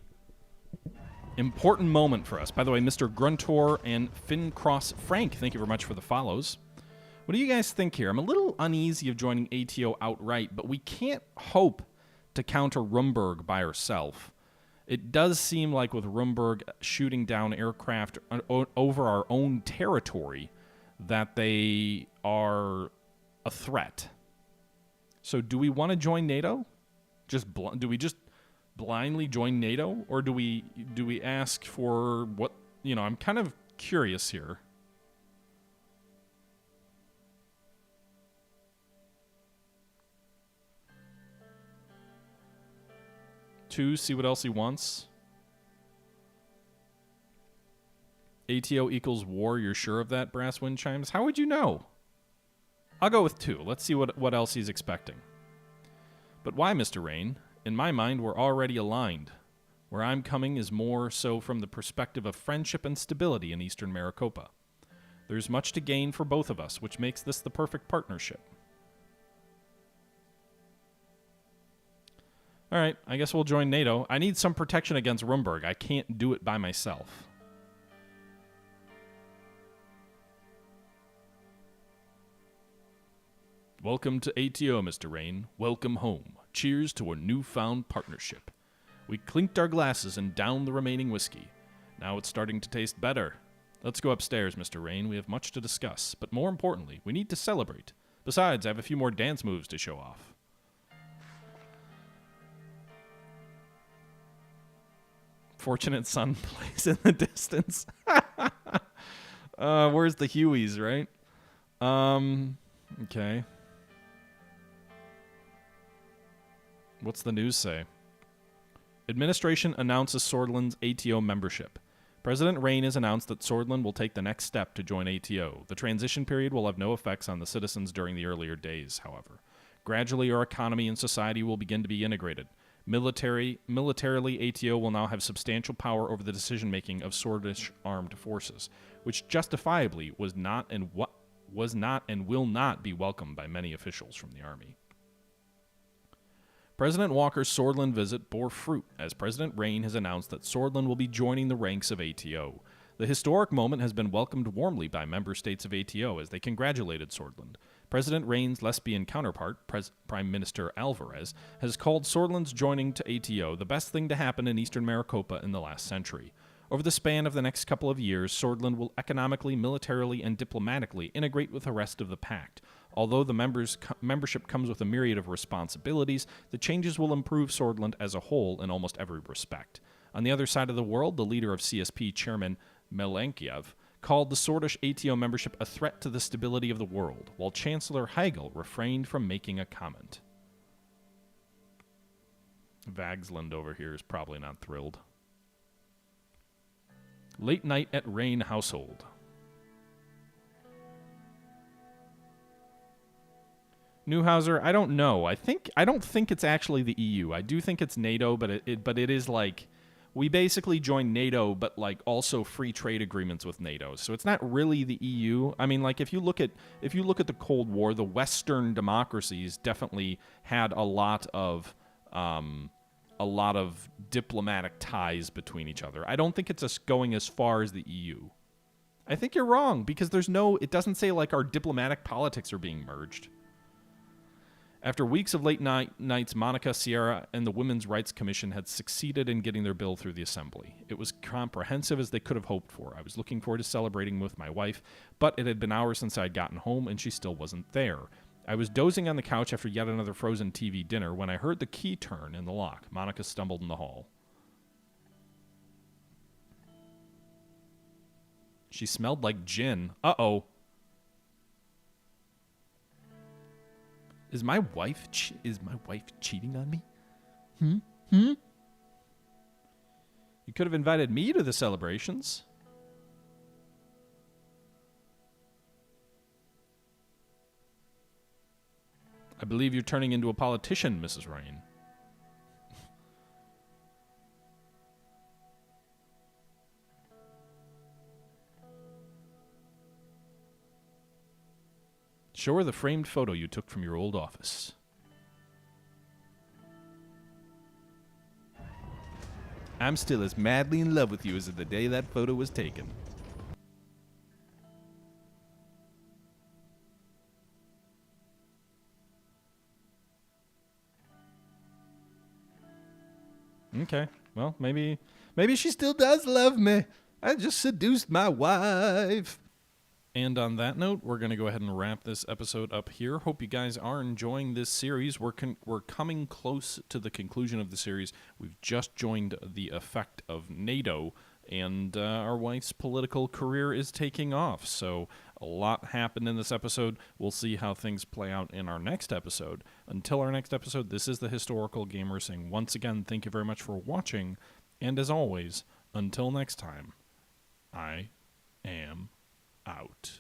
important moment for us. By the way, Mr. Gruntor and Fincross Frank, thank you very much for the follows. What do you guys think here? I'm a little uneasy of joining ATO outright, but we can't hope to counter Rumberg by herself. It does seem like with Rumberg shooting down aircraft over our own territory that they are a threat. So do we want to join NATO? Do we just blindly join NATO, or do we ask for what, I'm kind of curious here. Two, see what else he wants. ATO equals war, you're sure of that, Brass Wind Chimes? How would you know? I'll go with 2. Let's see what else he's expecting. But why, Mr. Rayne? In my mind, we're already aligned. Where I'm coming is more so from the perspective of friendship and stability in Eastern Maricopa. There's much to gain for both of us, which makes this the perfect partnership. All right, I guess we'll join NATO. I need some protection against Rumberg. I can't do it by myself. Welcome to ATO, Mr. Rayne. Welcome home. Cheers to our newfound partnership. We clinked our glasses and downed the remaining whiskey. Now it's starting to taste better. Let's go upstairs, Mr. Rayne. We have much to discuss. But more importantly, we need to celebrate. Besides, I have a few more dance moves to show off. Fortunate Son plays in the distance. Where's the Hueys, right? Okay. What's the news say? Administration announces Sordland's ATO membership. President Rayne has announced that Swordland will take the next step to join ATO. The transition period will have no effects on the citizens during the earlier days, however. Gradually, our economy and society will begin to be integrated. Militarily, ATO will now have substantial power over the decision-making of Swordish armed forces, which justifiably was not and will not be welcomed by many officials from the army. President Walker's Swordland visit bore fruit, as President Rayne has announced that Swordland will be joining the ranks of ATO. The historic moment has been welcomed warmly by member states of ATO as they congratulated Swordland. President Rayne's lesbian counterpart, Prime Minister Alvarez, has called Swordland's joining to ATO the best thing to happen in Eastern Maricopa in the last century. Over the span of the next couple of years, Swordland will economically, militarily, and diplomatically integrate with the rest of the Pact. Although the membership comes with a myriad of responsibilities, the changes will improve Swordland as a whole in almost every respect. On the other side of the world, the leader of CSP, Chairman Melenkiev, called the Swordish ATO membership a threat to the stability of the world, while Chancellor Hegel refrained from making a comment. Vagsland over here is probably not thrilled. Late night at Rayne household. Neuhauser, I don't know. I don't think it's actually the EU. I do think it's NATO, but it is like we basically joined NATO, but like also free trade agreements with NATO. So it's not really the EU. I mean, like if you look at the Cold War, the Western democracies definitely had a lot of diplomatic ties between each other. I don't think it's going as far as the EU. I think you're wrong because it doesn't say like our diplomatic politics are being merged. After weeks of late nights, Monica, Sierra, and the Women's Rights Commission had succeeded in getting their bill through the Assembly. It was comprehensive as they could have hoped for. I was looking forward to celebrating with my wife, but it had been hours since I had gotten home, and she still wasn't there. I was dozing on the couch after yet another frozen TV dinner when I heard the key turn in the lock. Monica stumbled in the hall. She smelled like gin. Uh-oh. Is my wife cheating on me? You could have invited me to the celebrations. I believe you're turning into a politician, Mrs. Rayne. Show her the framed photo you took from your old office. I'm still as madly in love with you as the day that photo was taken. Okay, well, maybe she still does love me. I just seduced my wife. And on that note, we're going to go ahead and wrap this episode up here. Hope you guys are enjoying this series. We're coming close to the conclusion of the series. We've just joined the effect of NATO, and our wife's political career is taking off. So a lot happened in this episode. We'll see how things play out in our next episode. Until our next episode, this is the Historical Gamer saying once again, thank you very much for watching. And as always, until next time, I am out.